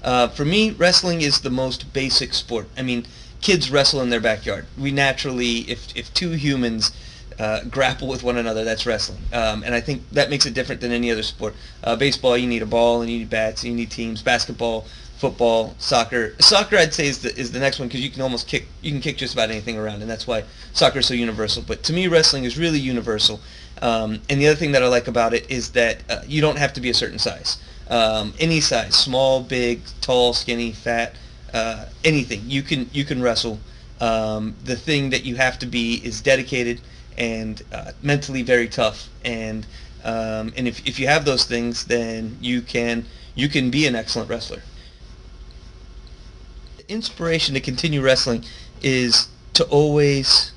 For me, wrestling is the most basic sport. I mean, kids wrestle in their backyard. We naturally, if two humans grapple with one another, that's wrestling. And I think that makes it different than any other sport. Baseball, you need a ball and you need bats and you need teams. Basketball, football, soccer. Soccer, I'd say, is the next one because you can almost kick. You can kick just about anything around, and that's why soccer is so universal. But to me, wrestling is really universal. And the other thing that I like about it is that you don't have to be a certain size. Any size, small, big, tall, skinny, fat, anything. You can wrestle. The thing that you have to be is dedicated and mentally very tough. And if you have those things, then you can be an excellent wrestler. The inspiration to continue wrestling is to always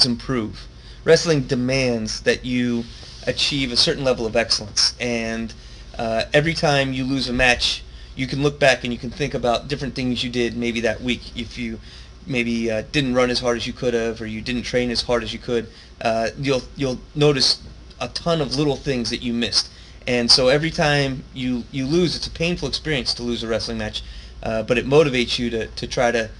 improve. Wrestling demands that you achieve a certain level of excellence, and every time you lose a match, you can look back and you can think about different things you did maybe that week. If you maybe didn't run as hard as you could have, or you didn't train as hard as you could, you'll notice a ton of little things that you missed. And so every time you lose, it's a painful experience to lose a wrestling match, but it motivates you to try to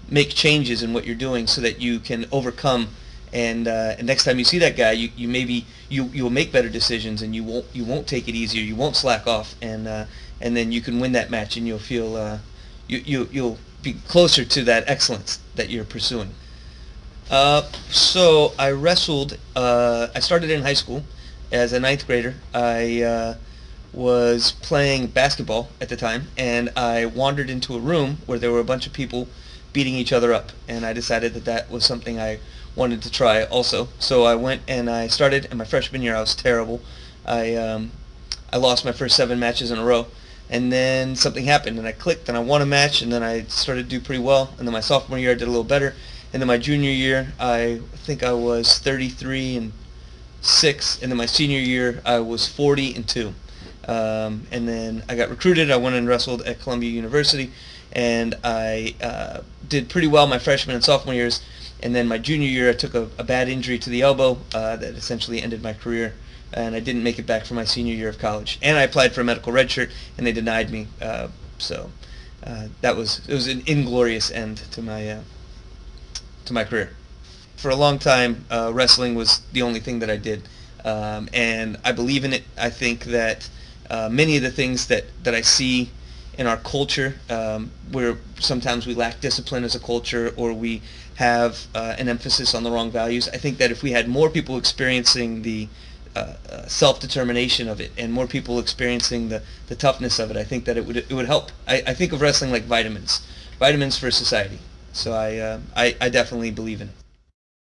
make changes in what you're doing so that you can overcome. And next time you see that guy, you'll make better decisions, and you won't take it easier. You won't slack off, and then you can win that match, and you'll feel you'll be closer to that excellence that you're pursuing. So I wrestled. I started in high school as a ninth grader. I was playing basketball at the time, and I wandered into a room where there were a bunch of people beating each other up, and I decided that was something I wanted to try also. So I went and I started. In my freshman year, I was terrible. I lost my first 7 matches in a row, and then something happened, and I clicked, and I won a match, and then I started to do pretty well. And then my sophomore year, I did a little better. And then my junior year, I think I was 33-6, and then my senior year, I was 40-2. And then I got recruited. I went and wrestled at Columbia University, and I did pretty well my freshman and sophomore years. And then my junior year, I took a bad injury to the elbow that essentially ended my career, and I didn't make it back for my senior year of college. And I applied for a medical red shirt, and they denied me. So it was an inglorious end to my career. For a long time, wrestling was the only thing that I did, and I believe in it. I think that many of the things that I see in our culture, where sometimes we lack discipline as a culture, or we have an emphasis on the wrong values. I think that if we had more people experiencing the self-determination of it, and more people experiencing the toughness of it, I think that it would help. I think of wrestling like vitamins for society. So I definitely believe in it.